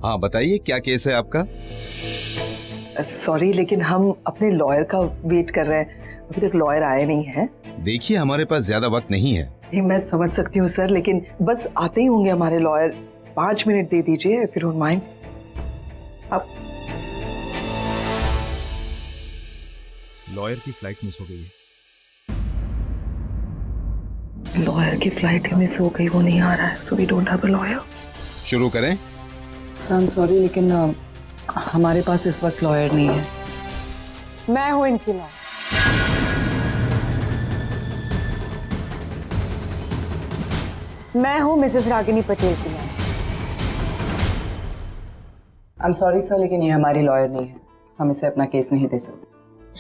हाँ बताइए, क्या केस है आपका? सॉरी, लेकिन हम अपने लॉयर का वेट कर रहे हैं, अभी तक लॉयर आए नहीं है। देखिए, हमारे पास ज्यादा वक्त नहीं है। नहीं, मैं समझ सकती हूँ सर, लेकिन बस आते ही होंगे हमारे लॉयर। 5 मिनट दे दीजिए, फिर डोंट माइंड। अब लॉयर की फ्लाइट मिस हो गई है। लॉयर की फ्लाइट मिस हो गई, वो नहीं आ रहा है, so we don't have a lawyer. शुरू करें? सर सॉरी, लेकिन हमारे पास इस वक्त लॉयर नहीं है। मैं हूं इनकी लॉयर। मैं हूं मिसेस रागिनी पटेल की lawyer. I am sorry sir, लेकिन ये हमारी लॉयर नहीं है, हम इसे अपना केस नहीं दे सकते।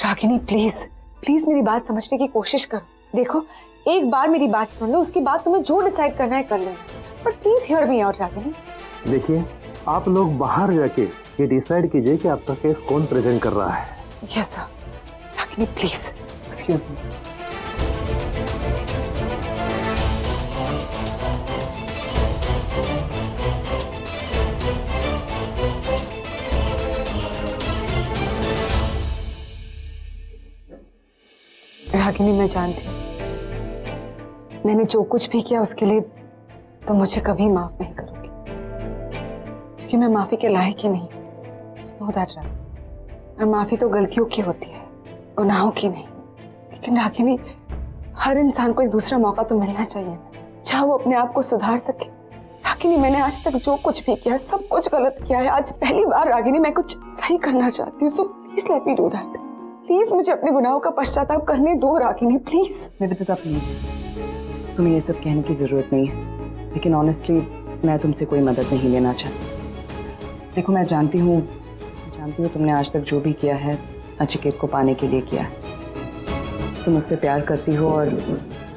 रागिनी प्लीज प्लीज मेरी बात समझने की कोशिश करो। देखो, एक बार मेरी बात सुन लो, उसके बाद तुम्हें जो डिसाइड करना है कर लेना, but please hear me out Ragini. देखिए, आप लोग बाहर जाके ये डिसाइड कीजिए कि आपका केस कौन प्रेजेंट कर रहा है। Yes sir. Ragini please. Excuse me. Ragini, मैं जानती हूँ मैंने जो कुछ भी किया उसके लिए तो मुझे कभी माफ नहीं करोगी, क्योंकि मैं माफी के लायक ही नहीं। नो दैट रागिनी, माफी तो गलतियों की होती है, गुनाहों की नहीं। लेकिन रागिनी, हर इंसान को एक दूसरा मौका तो मिलना चाहिए ना, जहाँ वो अपने आप को सुधार सके। रागिनी, मैंने आज तक जो कुछ भी किया सब कुछ गलत किया है। आज पहली बार रागिनी मैं कुछ सही करना चाहती हूँ, so please let me do that. Please मुझे अपने गुनाहों का पश्चाताप करने दो रागिनी, प्लीज। निवेदिता प्लीज, तुम्हें ये सब कहने की जरूरत नहीं है, लेकिन ऑनेस्टली मैं तुमसे कोई मदद नहीं लेना चाहती। देखो, मैं जानती हूँ तुमने आज तक जो भी किया है नचिकेत को पाने के लिए किया है। तुम उससे प्यार करती हो और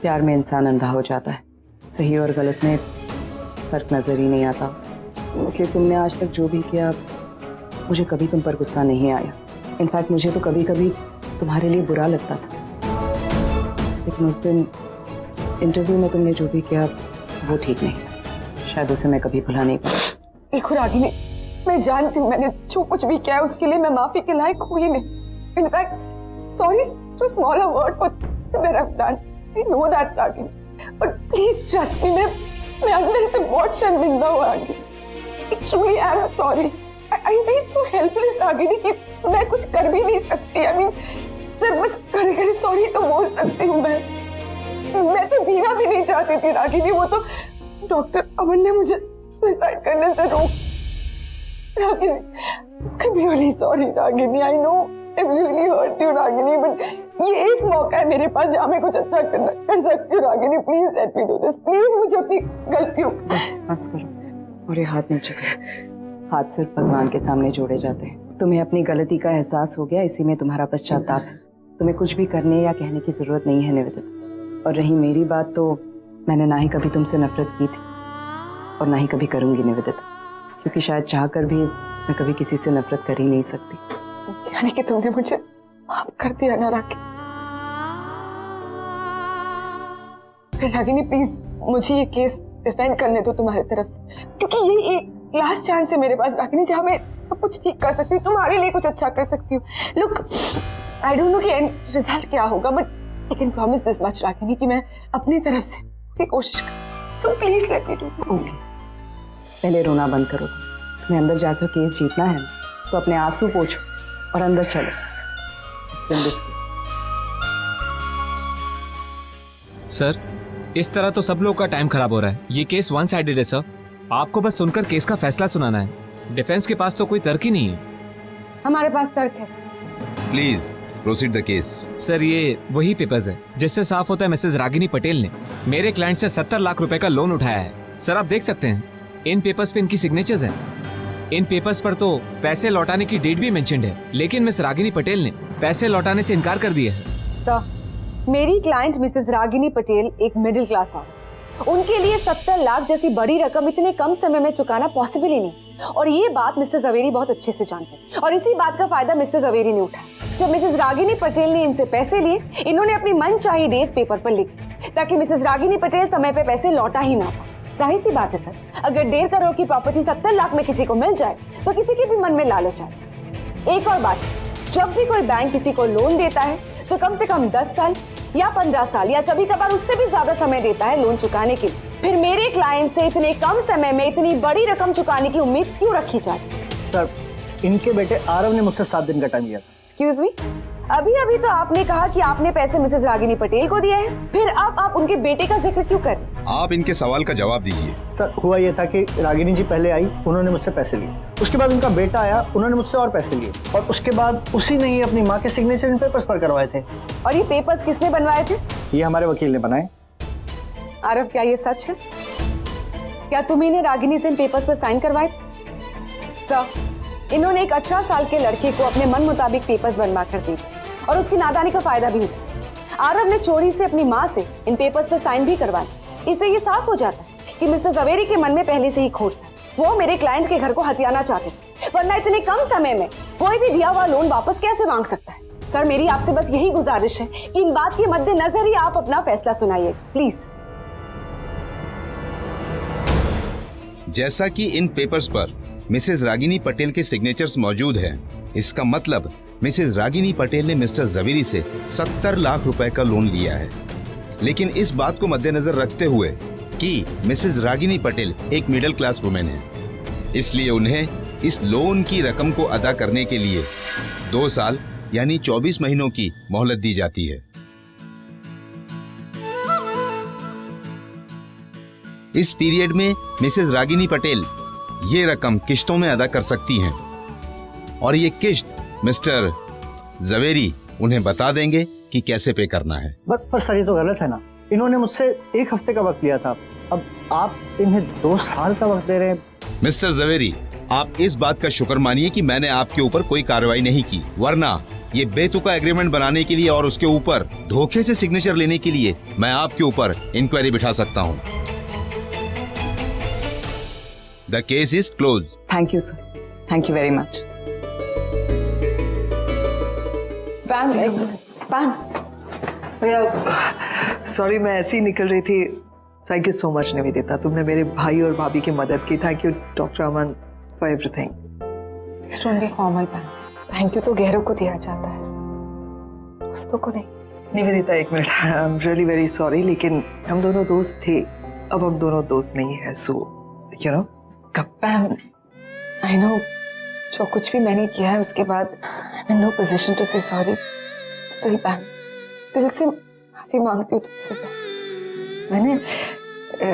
प्यार में इंसान अंधा हो जाता है, सही और गलत में फर्क नजर ही नहीं आता उसे। इसलिए तुमने आज तक जो भी किया, मुझे कभी तुम पर गुस्सा नहीं आया। इनफैक्ट मुझे तो कभी कभी तुम्हारे लिए बुरा लगता था, लेकिन उस दिन इंटरव्यू में तुमने जो भी किया वो ठीक नहीं था। शायद उसे मैं कभी भुला नहीं पाऊंगी। देखो रागिनी, मैं जानती हूँ मैंने जो कुछ भी किया है उसके लिए मैं माफी के लायक हुई नहीं। In fact sorry is too small a word for that I have done. I know that Ragini, but please trust me, मैं अंदर से बहुत शर्मिंदा हूँ Ragini. Actually I am sorry. I feel so helpless Ragini कि मैं कुछ कर भी नहीं सकती। आई मीन सिर्फ बस करे सॉरी तो बोल सकती हूँ। मैं तो जीना भी नहीं चाहती थी रागिनी, वो तो डॉक्टर अमन ने मुझे सुसाइड करने से रोक। Ragini, I'm really sorry Ragini, I know I really hurt you Ragini, but ये एक मौका है मेरे पास जहाँ मैं कुछ अच्छा कर सकती हूँ Ragini. Please let me do this, please मुझे अपनी गलतियों। बस करो, और ये हाथ नीचे करो। हाथ सिर्फ भगवान के सामने जोड़े जाते हैं। तुम्हें अपनी गलती का एहसास हो गया, इसी में तुम्हारा पश्चाताप है। तुम्हें कुछ भी करने या कहने की जरूरत नहीं है निवेदिता। और रही मेरी बात, तो मैंने ना ही कभी तुमसे नफरत की थी और ना ही कभी करूंगी निवेदिता, क्योंकि शायद चाहकर भी मैं कभी किसी से नफरत कर ही नहीं सकती। यानी कि तुमने मुझे माफ कर दिया ना रागिनी? प्लीज मुझे ये केस डिफेंड करने दो तुम्हारी तरफ से, क्योंकि ये एक लास्ट चांस है मेरे पास रागिनी, जहाँ मैं सब कुछ ठीक कर सकती हूँ, तुम्हारे लिए कुछ अच्छा कर सकती हूँ। लुक, आई डोंट नो कि एंड रिजल्ट क्या होगा, but I can promise this much Ragini कि मैं अपनी तरफ से पूरी कोशिश करूँ। So please let me do this. पहले रोना बंद करो। तुम्हें अंदर जाकर केस जीतना है तो अपने आंसू पोंछो और अंदर चलो। Let's win this case. Sir, इस तरह तो सब लोग का टाइम खराब हो रहा है। ये केस वन साइडेड है सर। आपको बस सुनकर केस का फैसला सुनाना है। डिफेंस के पास तो कोई तर्क ही नहीं है। हमारे पास तर्क है। Please proceed the case. Sir, ये वही पेपर्स है जिससे साफ होता है मिसेस रागिनी पटेल ने मेरे क्लाइंट से 70 लाख रुपए का लोन उठाया है। सर, आप देख सकते हैं, इन पेपर्स पे इनकी सिग्नेचर्स हैं। इन पेपर्स पर तो पैसे लौटाने की डेट भी मेंशन्ड है, लेकिन मिस रागिनी पटेल ने पैसे लौटाने से इनकार कर दिया है। तो मेरी क्लाइंट मिसेस रागिनी पटेल एक मिडिल क्लास औरत, उनके लिए 70 लाख जैसी बड़ी रकम इतने कम समय में चुकाना पॉसिबल ही नहीं। और ये बात मिस्टर जवेरी बहुत अच्छे से जानते हैं, और इसी बात का फायदा मिस्टर जवेरी ने उठाया। जब मिसेस रागिनी पटेल ने इनसे पैसे लिए, इन्होंने अपनी मनचाही डेज पेपर पर लिख, ताकि मिसेस रागिनी पटेल समय पे पैसे लौटा ही ना पाए। जाहिर सी बात है सर, अगर 1.5 करोड़ की प्रॉपर्टी 70 लाख में किसी को मिल जाए तो किसी के भी मन में लालच आ जाए। एक और बात सर, जब भी कोई बैंक किसी को लोन देता है तो कम से कम 10 साल या 15 साल या कभी कभार उससे भी ज्यादा समय देता है लोन चुकाने के लिए। फिर मेरे क्लाइंट से इतने कम समय में इतनी बड़ी रकम चुकाने की उम्मीद क्यों रखी जाए? सर, इनके बेटे आरव ने मुझसे 7 दिन का टाइम लिया था। एक्सक्यूज मी, अभी अभी तो आपने कहा कि आपने पैसे मिसेस रागिनी पटेल को दिए हैं, फिर अब आप उनके बेटे का जिक्र क्यों कर रहे हैं? आप इनके सवाल का जवाब दीजिए। सर, हुआ ये था कि रागिनी जी पहले आई, उन्होंने मुझसे पैसे लिए। उसके बाद उनका बेटा आया, उन्होंने मुझसे और पैसे लिए, और उसके बाद उसी ने ही अपनी माँ के सिग्नेचर इन पेपर्स पर करवाए थे। और ये पेपर्स किसने बनवाए थे? ये हमारे वकील ने बनाए। आरव, क्या ये सच है? क्या तुम्ही ने रागिनी से इन पेपर्स पर साइन करवाए थे? सर, इन्होंने एक 18 साल के लड़के को अपने मन मुताबिक पेपर्स बनवा कर दिए और उसकी नादानी का फायदा भी उठा। आरव ने चोरी से अपनी माँ से इन पेपर्स पर साइन भी करवाए। इससे ये साफ हो जाता है कि मिस्टर जवेरी के मन में पहले से ही खोट था। वो मेरे क्लाइंट के घर को हथियाना चाहते थे, वरना इतने कम समय में कोई भी दिया हुआ लोन वापस कैसे मांग सकता है? सर, मेरी आपसे बस यही गुजारिश है कि इन बात के मद्देनजर ही आप अपना फैसला सुनाइए, प्लीज। जैसा कि इन पेपर्स पर मिसेज रागिनी पटेल के सिग्नेचर्स मौजूद हैं, इसका मतलब मिसेज रागिनी पटेल ने मिस्टर जवेरी से 70 लाख रुपए का लोन लिया है। लेकिन इस बात को मद्देनजर रखते हुए कि मिसेज रागिनी पटेल एक मिडिल क्लास वुमेन है, इसलिए उन्हें इस लोन की रकम को अदा करने के लिए 2 साल यानी 24 महीनों की मोहलत दी जाती है। इस पीरियड में मिसेज रागिनी पटेल ये रकम किश्तों में अदा कर सकती हैं और ये किश्त मिस्टर जवेरी उन्हें बता देंगे कि कैसे पे करना है। पर सर, ये तो गलत है ना। इन्होंने मुझसे 1 हफ्ते का वक्त लिया था, अब आप इन्हें 2 साल का वक्त दे रहे हैं। मिस्टर जवेरी, आप इस बात का शुक्र मानिए कि मैंने आपके ऊपर कोई कार्रवाई नहीं की, वरना ये बेतुका एग्रीमेंट बनाने के लिए और उसके ऊपर धोखे से सिग्नेचर लेने के लिए मैं आपके ऊपर इंक्वायरी बिठा सकता हूँ। The case is close. Thank you sir, thank you very much. Pam, Pam, भैया सॉरी, मैं ऐसे ही निकल रही थी। Thank you so much Nivedita, तुमने मेरे भाई और भाभी की मदद की। Thank you doctor Aman for everything. Please don't be formal Pam. Thank you तो गैरों को दिया जाता है, दोस्तों को नहीं। निवेदिता, एक minute, I am really very sorry, लेकिन हम दोनों दोस्त थे, अब हम दोनों दोस्त नहीं है, so you know. Pam, I know, जो कुछ भी मैंने किया है उसके बाद I am in no position to say sorry. Still Pam, दिल से माफी मांगती हूँ तुमसे। मैंने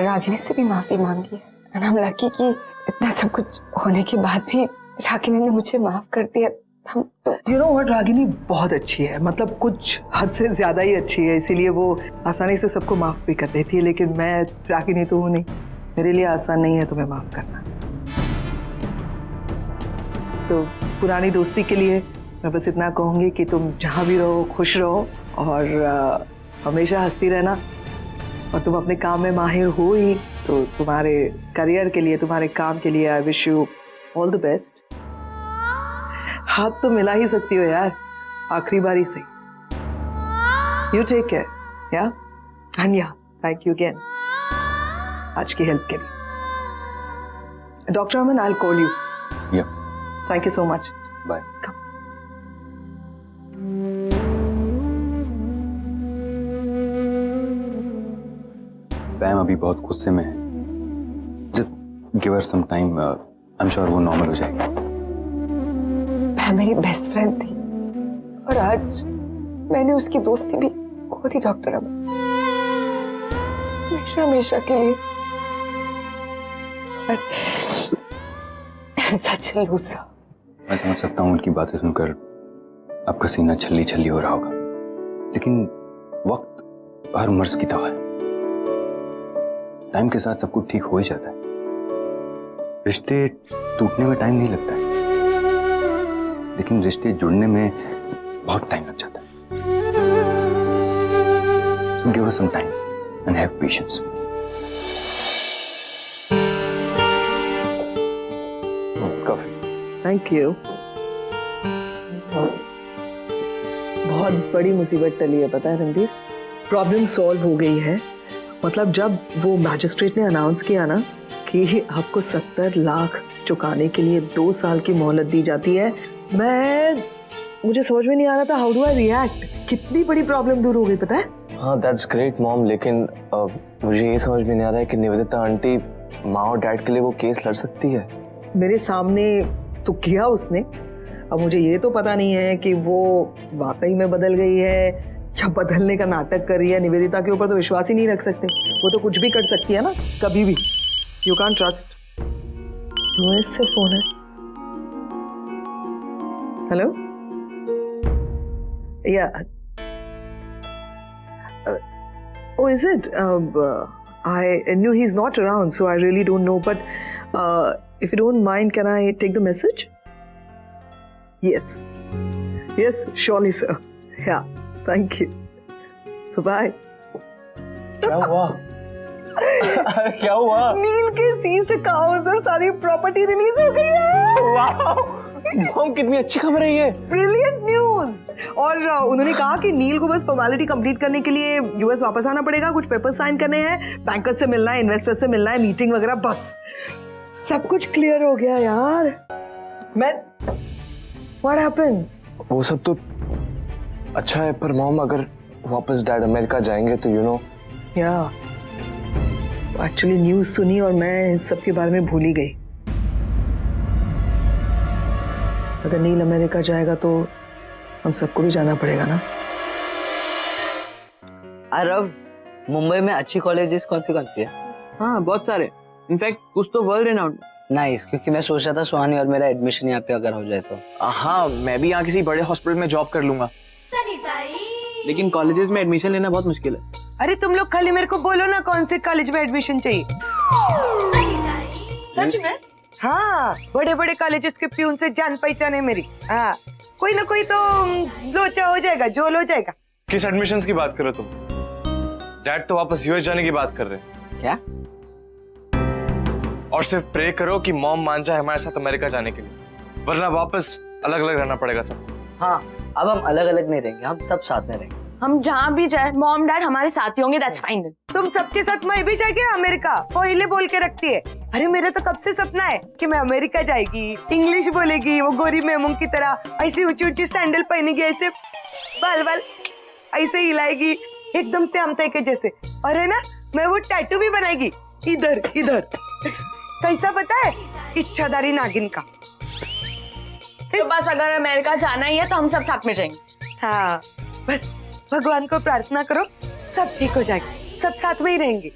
रागिनी से भी माफी मांगी है, एंड आई एम लकी कि इतना सब कुछ होने के बाद भी रागिनी ने मुझे माफ कर दिया। हम तो यू नो व्हाट, रागिनी बहुत अच्छी है, मतलब कुछ हद से ज्यादा ही अच्छी है, इसीलिए वो आसानी से सबको माफ भी कर देती है। लेकिन मैं रागिनी तो हूँ नहीं, मेरे लिए आसान नहीं है तुम्हें माफ करना। तो पुरानी दोस्ती के लिए मैं बस इतना कहूंगी कि तुम जहाँ भी रहो खुश रहो और हमेशा हंसती रहना। और तुम अपने काम में माहिर हो ही, तो तुम्हारे करियर के लिए, तुम्हारे काम के लिए I wish you all the best. हाथ तो मिला ही सकती हो यार, आखिरी बारी से। यू टेक केयर, या एंड या थैंक यू अगेन आज की हेल्प के लिए। Doctor Aman, I will call you. Yeah. Thank you so much. Bye. Come. पैम अभी बहुत गुस्से में है। Just give her some time. I'm sure वो नॉर्मल हो जाएगी। पैम मेरी बेस्ट फ्रेंड थी और आज मैंने उसकी दोस्ती भी खो दी डॉक्टर अमन, हमेशा हमेशा के लिए। सच लूसा। मैं समझ सकता हूँ उनकी बातें सुनकर आपका सीना छल्ली छल्ली हो रहा होगा, लेकिन वक्त हर मर्ज की दवा है। टाइम के साथ सब कुछ ठीक हो ही जाता है। रिश्ते टूटने में टाइम नहीं लगता है, लेकिन रिश्ते जुड़ने में बहुत टाइम लग जाता है। So give us some time and have patience. Coffee. Thank you. बहुत बड़ी मुसीबत टली है, पता है रणधीर, प्रॉब्लम सॉल्व हो गई है मतलब जब वो मैजिस्ट्रेट ने अनाउंस किया ना कि आपको 70 लाख चुकाने के लिए 2 साल की मोहलत दी जाती है, मुझे समझ में नहीं आ रहा था हाउ डू आई रिएक्ट। कितनी बड़ी प्रॉब्लम दूर हो गई, पता है? हाँ दैट्स ग्रेट मॉम, लेकिन मुझे ये समझ में नहीं आ रहा है कि निवेदिता आंटी माँ और डैड के लिए वो केस लड़ सकती है। मेरे सामने तो किया उसने, अब मुझे ये तो पता नहीं है कि वो वाकई में बदल गई है या बदलने का नाटक कर रही है। निवेदिता के ऊपर तो विश्वास ही नहीं रख सकते, वो तो कुछ भी कर सकती है ना कभी भी। You can't trust. यूएस से फोन है। हेलो, या oh, is it? I knew he's not around, so I really don't know. But if you don't mind, can I take the message? Yes. Yes, surely, sir. Yeah, thank you. Bye-bye. क्या हुआ? क्या हुआ? नील के seized accounts और सारी property release हो गई है। वाह! मॉम कितनी अच्छी खबर है ये। Brilliant news. और उन्होंने कहा कि नील को बस फॉर्मेलिटी कंप्लीट करने के लिए यूएस वापस आना पड़ेगा, कुछ पेपर साइन करने हैं, बैंकर से मिलना है, इन्वेस्टर से मिलना है, मीटिंग वगैरह, बस सब कुछ क्लियर हो गया यार। मैं व्हाट हैपेंड? वो सब तो अच्छा है, पर मॉम अगर वापस डैड अमेरिका जाएंगे तो यू नो। या एक्चुअली न्यूज सुनी और मैं इस सब के बारे में भूल ही गई। अगर नील अमेरिका जाएगा तो हम सबको भी जाना पड़ेगा ना। अरब, मुंबई में अच्छी कॉलेजेस कौन सी है? हाँ बहुत सारे, इनफैक्ट कुछ तो वर्ल्ड रेनाउंड। नाइस, क्योंकि मैं सोच रहा था सुहानी और मेरा एडमिशन यहाँ पे अगर हो जाए तो। हाँ, मैं भी यहाँ किसी बड़े हॉस्पिटल में जॉब कर लूंगा, लेकिन कॉलेजेस में एडमिशन लेना बहुत मुश्किल है। अरे तुम लोग खाली मेरे को बोलो ना कौन से कॉलेज में एडमिशन चाहिए। सच में? हाँ, बड़े बड़े कॉलेजेस के प्यून से जान पहचान है मेरी। हाँ, कोई ना कोई तो लोचा हो जाएगा, जोल हो जाएगा। किस एडमिशंस की बात कर रहे हो तुम? डैड तो वापस यूएस जाने की बात कर रहे हैं। क्या? और सिर्फ प्रे करो कि मॉम मान जाए हमारे साथ अमेरिका जाने के लिए, वरना वापस अलग अलग रहना पड़ेगा सब। हाँ, अब हम अलग अलग नहीं रहेंगे, हम सब साथ में रहेंगे। हम जहाँ भी जाए मॉम डैड हमारे साथ ही होंगे, दैट्स फाइन। तुम सबके साथ मैं भी जाएगी अमेरिका, पहले बोल के रखती है। अरे मेरा तो कब से सपना है कि मैं अमेरिका जाएगी, इंग्लिश बोलेगी, वो गोरी मेमों की तरह ऐसी ऊंची ऊंची सैंडल पहनेगी, ऐसे बाल बाल ऐसे हिलाएगी, एकदम प्यामते के जैसे। और है ना, मैं वो टैटू भी बनाएगी इधर इधर। कैसा पता है? इच्छाधारी नागिन का। तो बस अगर अमेरिका जाना ही है तो हम सब साथ में जाएंगे। हाँ, बस भगवान को प्रार्थना करो, सब ठीक हो जाएगा, सब साथ में ही रहेंगे।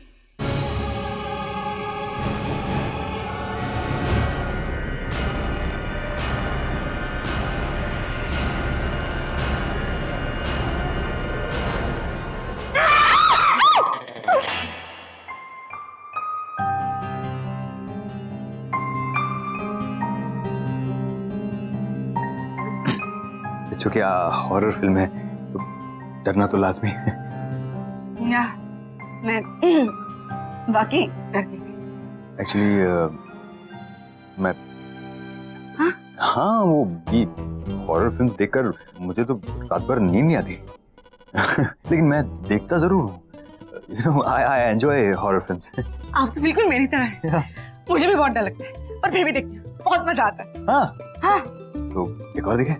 चूंकि हॉरर फिल्म है तो डरना तो लाजमी है। या मैं वाकई डर गई थी। एक्चुअली मैं हाँ वो ये हॉरर फिल्म्स देखकर मुझे तो रात भर नींद नहीं आती लेकिन मैं देखता जरूर हूँ। You know I enjoy horror films. आप तो बिल्कुल मेरी तरह है। मुझे भी बहुत डर लगता है, पर फिर भी देखती हूँ, बहुत मजा आता है। हाँ हाँ, तो एक और देखें।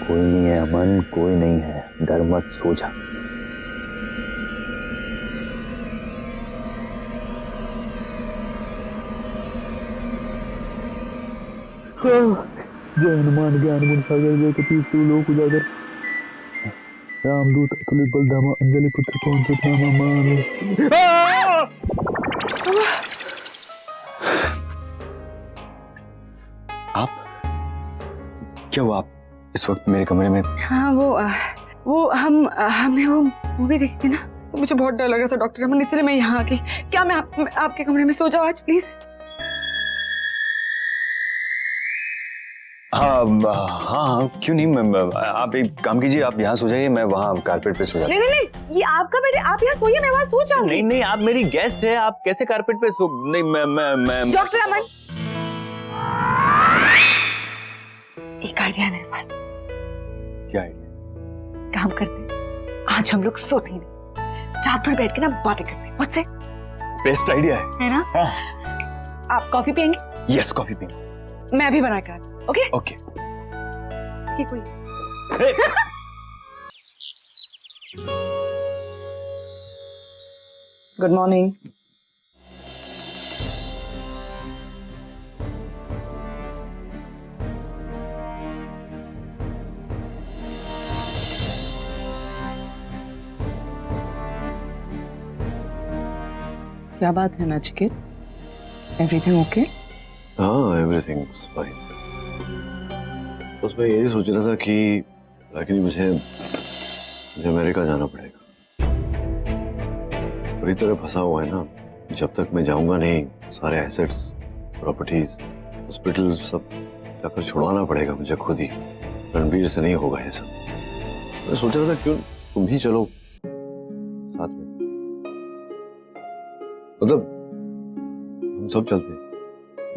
कोई नहीं है अमन, कोई नहीं है, डर मत, सो जा। जय हनुमान ज्ञान गुण सागर जय कपीश लोक उजागर रामदूत अतुलित बलधामा अंजलि पुत्र पवन सुत नामा मान। आप क्या हुआ? आप इस वक्त मेरे कमरे में? हाँ वो हमने वो मूवी देखी थी ना, तो मुझे बहुत डर लगा था डॉक्टर अमन, इसलिए मैं यहाँ आ गई। क्या मैं आपके कमरे में सो जाऊँ आज प्लीज? हाँ क्यों नहीं। आप एक काम कीजिए, आप यहाँ सो जाइए, मैं वहाँ कारपेट पे सो जाता हूँ। नहीं, ये आपका बेड है, आप यहाँ सोइए, मैं वहाँ सो जाऊंगी। नहीं नहीं, आप मेरी गेस्ट है, आप कैसे कारपेट पे सो। नहीं मैं डॉक्टर अमन, एक आइडिया है मेरे पास। क्या आइडिया? काम करते हैं, आज हम लोग सोते ही नहीं, रात भर बैठ के ना बातें करते हैं। मुझसे बेस्ट आइडिया है ना? आप कॉफी पियेंगे? यस, कॉफी पियेंगे। मैं भी बना कर, ओके ओके। कि कोई गुड मॉर्निंग। क्या बात है नचिकेत? Everything okay? हाँ, एवरीथिंग फाइन। बस मैं यही सोच रहा था कि लेकिन मुझे अमेरिका जाना पड़ेगा। पूरी तरह फंसा हुआ है ना, जब तक मैं जाऊंगा नहीं सारे एसेट्स, प्रॉपर्टीज, हॉस्पिटल सब जाकर छुड़वाना पड़ेगा मुझे खुद ही। रणबीर से नहीं होगा ये सब। मैं सोच रहा था क्यों तुम भी चलो साथ में, मतलब हम सब चलते,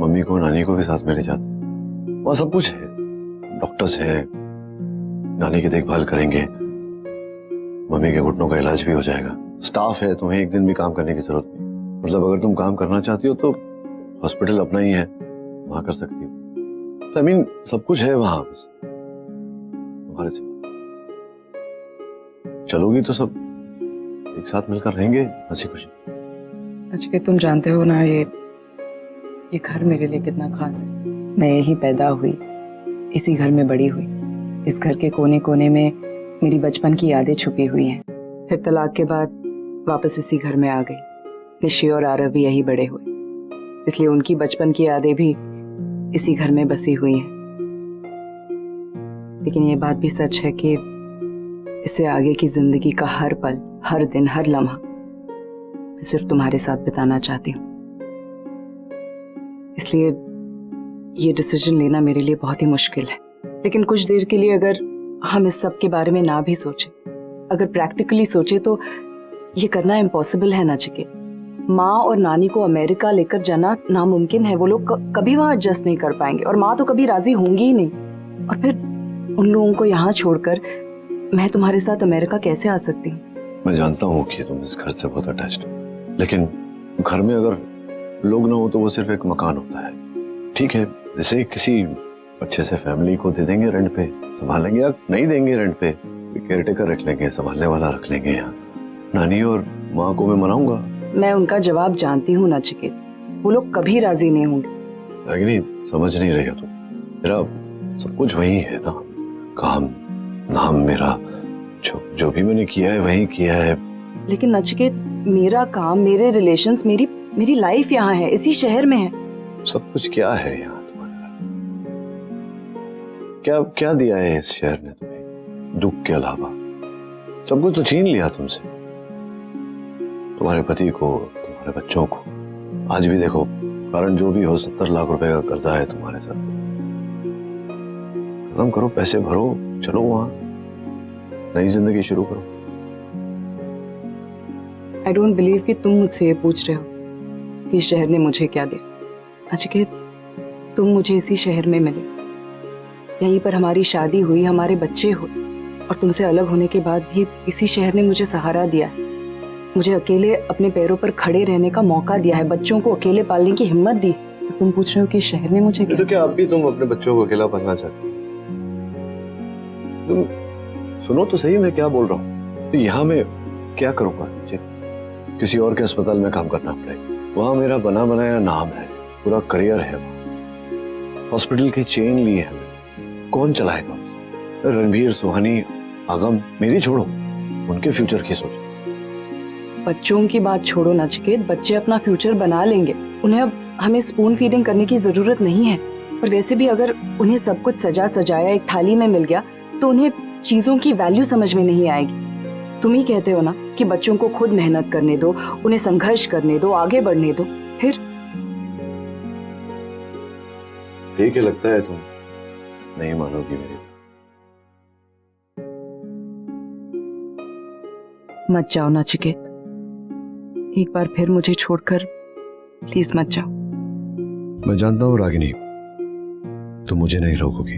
मम्मी को नानी को भी साथ में ले जाते। वहाँ सब कुछ है, डॉक्टर्स हैं, नानी की देखभाल करेंगे, मम्मी के घुटनों का इलाज भी हो जाएगा, स्टाफ है, तुम्हें एक दिन भी काम करने की जरूरत नहीं। मतलब अगर तुम काम करना चाहती हो तो हॉस्पिटल अपना ही है, वहां कर सकती हो। तो आई मीन सब कुछ है वहां, बस तुम्हारे सिवा। चलोगी तो सब एक साथ मिलकर रहेंगे हंसी खुशी। नचिकेत, तुम जानते हो ना ये घर मेरे लिए कितना खास है। मैं यहीं पैदा हुई, इसी घर में बड़ी हुई। इस घर के कोने कोने में मेरी बचपन की यादें छुपी हुई हैं। फिर तलाक के बाद वापस इसी घर में आ गई। निशी और आरव भी यही बड़े हुए, इसलिए उनकी बचपन की यादें भी इसी घर में बसी हुई हैं। लेकिन ये बात भी सच है कि इससे आगे की जिंदगी का हर पल, हर दिन, हर लम्हा मैं सिर्फ तुम्हारे साथ बिताना चाहती हूँ। इसलिए ये डिसीजन लेना मेरे लिए बहुत ही मुश्किल है। लेकिन कुछ देर के लिए अगर हम इस सब के बारे में ना भी सोचें, अगर प्रैक्टिकली सोचे, तो ये करना इम्पॉसिबल है नचिकेत। माँ और नानी को अमेरिका लेकर जाना नामुमकिन है। वो लोग कभी वहां एडजस्ट नहीं कर पाएंगे, और माँ तो कभी राजी होंगी ही नहीं। और फिर उन लोगों को यहाँ छोड़कर मैं तुम्हारे साथ अमेरिका कैसे आ सकती हूँ? मैं जानता हूँ कि तुम इस घर से बहुत अटैच्ड हो, लेकिन घर में अगर लोग ना हो तो वो सिर्फ एक मकान होता है। ठीक है, जैसे किसी अच्छे से फैमिली को दे देंगे रेंट पे, संभाल लेंगे, या नहीं देंगे रेंट पे, केयरटेकर रख लेंगे, संभालने वाला रख लेंगे। यहाँ नानी और माँ को मैं मनाऊंगा। मैं उनका जवाब जानती हूँ नचिकेत, वो लोग कभी राजी नहीं होंगे। रागिनी, समझ नहीं रही हो तुम। मेरा सब कुछ वही है ना, काम, नाम मेरा, जो भी मैंने किया है वही किया है। लेकिन नचिकेत, मेरा काम, मेरे रिलेशंस, मेरी लाइफ यहाँ है, इसी शहर में है। सब कुछ क्या है यहाँ तुम्हारे? क्या क्या दिया है इस शहर ने तुम्हें दुख के अलावा? सब कुछ तो छीन लिया तुमसे, तुम्हारे पति को, तुम्हारे बच्चों को। आज भी देखो, कारण जो भी हो, 70 लाख रुपए का कर्जा है तुम्हारे साथ। खत्म करो, पैसे भरो, चलो वहां नई जिंदगी शुरू करो। आई डोंट बिलीव कि तुम मुझसे ये पूछ रहे हो कि इस शहर ने मुझे क्या दिया। नचिकेत, तुम मुझे इसी शहर में मिले, यहीं पर हमारी शादी हुई, हमारे बच्चे हुए, और तुमसे अलग होने के बाद भी इसी शहर ने मुझे सहारा दिया है, मुझे अकेले अपने पैरों पर खड़े रहने का मौका दिया है, बच्चों को अकेले पालने की हिम्मत दी। तुम पूछ रहे हो कि इस शहर ने मुझे क्या? तो क्या अब भी तुम अपने बच्चों को अकेला पालना चाहती हो? तुम सुनो तो सही मैं क्या बोल रहा हूँ। तो यहाँ मैं क्या करूँगा? मुझे किसी और के अस्पताल में काम करना पड़ेगा। वहाँ मेरा बना बनाया नाम है, पूरा करियर है, हॉस्पिटल की चेन ली है, कौन चलाएगा उसे? रणबीर, सुहानी, आगम, मेरी छोड़ो, उनके फ्यूचर की सोचो। बच्चों की बात छोड़ो नचिकेत, बच्चे अपना फ्यूचर बना लेंगे। उन्हें अब हमें स्पून फीडिंग करने की जरूरत नहीं है। और वैसे भी अगर उन्हें सब कुछ सजा सजाया एक थाली में मिल गया तो उन्हें चीजों की वैल्यू समझ में नहीं आएगी। तुम ही कहते हो ना कि बच्चों को खुद मेहनत करने दो, उन्हें संघर्ष करने दो, आगे बढ़ने दो। फिर ठीक है, लगता है तुम नहीं मानोगी मेरी। मत जाओ नचिकेत, एक बार फिर मुझे छोड़कर प्लीज मत जाओ। मैं जानता हूँ रागिनी, तुम मुझे नहीं रोकोगी,